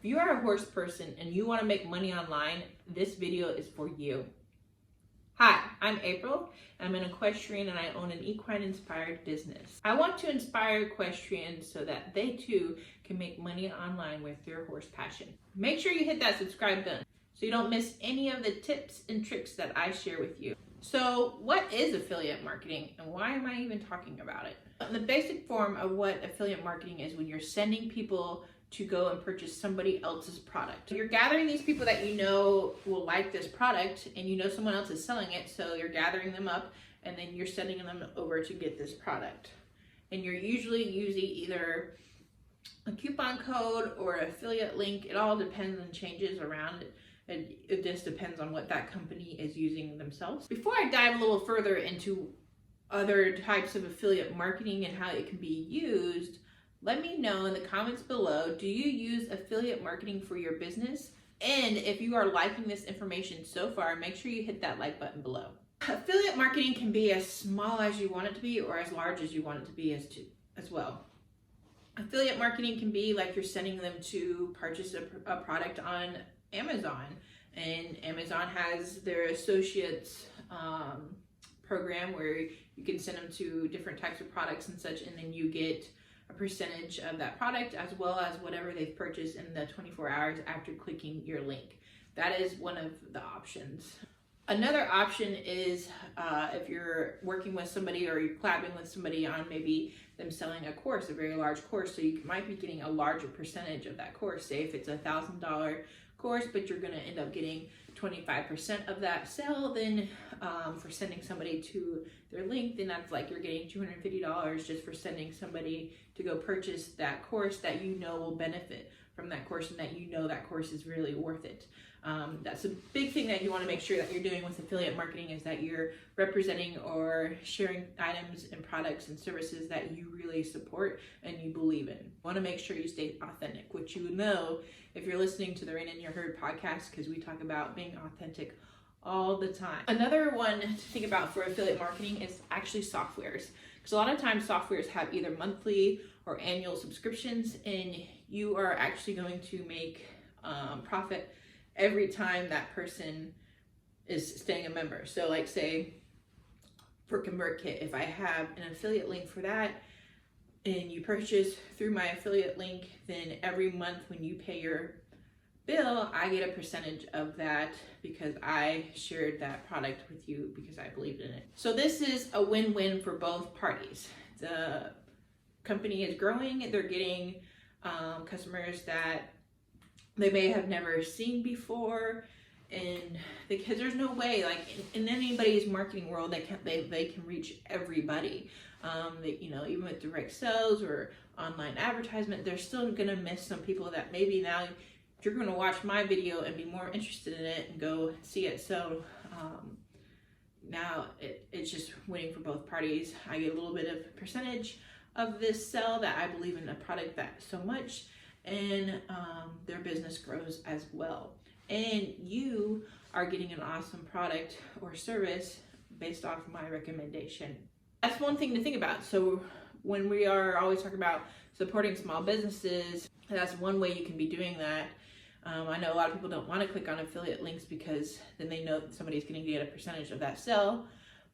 you are a horse person and you want to make money online, this video is for you. Hi, I'm April. I'm an equestrian and I own an equine-inspired business. I want to inspire equestrians so that they too can make money online with their horse passion. Make sure you hit that subscribe button so you don't miss any of the tips and tricks that I share with you. So what is affiliate marketing and why am I even talking about it? The basic form of what affiliate marketing is when you're sending people to go and purchase somebody else's product. You're gathering these people that you know will like this product and you know someone else is selling it, so you're gathering them up and then you're sending them over to get this product. And you're usually using either a coupon code or an affiliate link. It all depends and changes around it. It just depends on what that company is using themselves. Before I dive a little further into other types of affiliate marketing and how it can be used, let me know in the comments below, do you use affiliate marketing for your business? And if you are liking this information so far, make sure you hit that like button below. Affiliate marketing can be as small as you want it to be or as large as you want it to be as well. Affiliate marketing can be like you're sending them to purchase a product on Amazon, and Amazon has their associates program where you can send them to different types of products and such, and then you get a percentage of that product as well as whatever they've purchased in the 24 hours after clicking your link. That is one of the options. Another option is if you're working with somebody or you're collabing with somebody on maybe them selling a course, a very large course, so you might be getting a larger percentage of that course. Say if it's a $1,000 course, but you're going to end up getting 25% of that sale, then for sending somebody to their link, then that's like you're getting $250 just for sending somebody to go purchase that course that you know will benefit from that course and that you know that course is really worth it. That's a big thing that you want to make sure that you're doing with affiliate marketing, is that you're representing or sharing items and products and services that you really support and you believe in. You want to make sure you stay authentic, which you know if you're listening to the Rein in Your Herd podcast, because we talk about being authentic all the time. Another one to think about for affiliate marketing is actually softwares, because a lot of times softwares have either monthly or annual subscriptions, and you are actually going to make profit every time that person is staying a member. So like say for ConvertKit, if I have an affiliate link for that and you purchase through my affiliate link, then every month when you pay your bill, I get a percentage of that because I shared that product with you because I believed in it. So this is a win-win for both parties. The company is growing, they're getting customers that they may have never seen before, and because there's no way, like in anybody's marketing world, they can reach everybody. Even with direct sales or online advertisement, they're still gonna miss some people that maybe now you're gonna watch my video and be more interested in it and go see it. So now it's just winning for both parties. I get a little bit of percentage of this sell that I believe in a product that so much, and their business grows as well. And you are getting an awesome product or service based off of my recommendation. That's one thing to think about. So when we are always talking about supporting small businesses, that's one way you can be doing that. I know a lot of people don't want to click on affiliate links because then they know that somebody's going to get a percentage of that sale,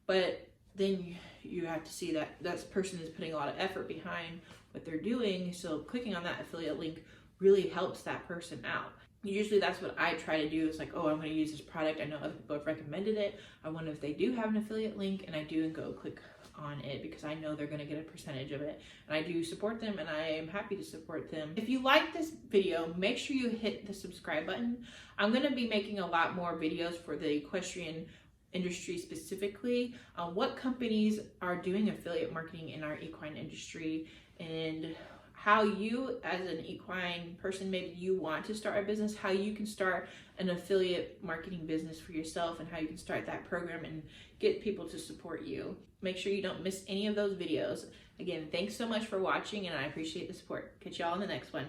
but then you have to see that that person is putting a lot of effort behind what they're doing. So clicking on that affiliate link really helps that person out. Usually that's what I try to do, is like, oh, I'm going to use this product. I know other people have recommended it. I wonder if they do have an affiliate link, and I do and go click on it because I know they're going to get a percentage of it. And I do support them, and I am happy to support them. If you like this video, make sure you hit the subscribe button. I'm going to be making a lot more videos for the equestrian industry specifically on what companies are doing affiliate marketing in our equine industry, and how you as an equine person, maybe you want to start a business, how you can start an affiliate marketing business for yourself, and how you can start that program and get people to support you. Make sure you don't miss any of those videos. Again, thanks so much for watching, and I appreciate the support. Catch y'all in the next one.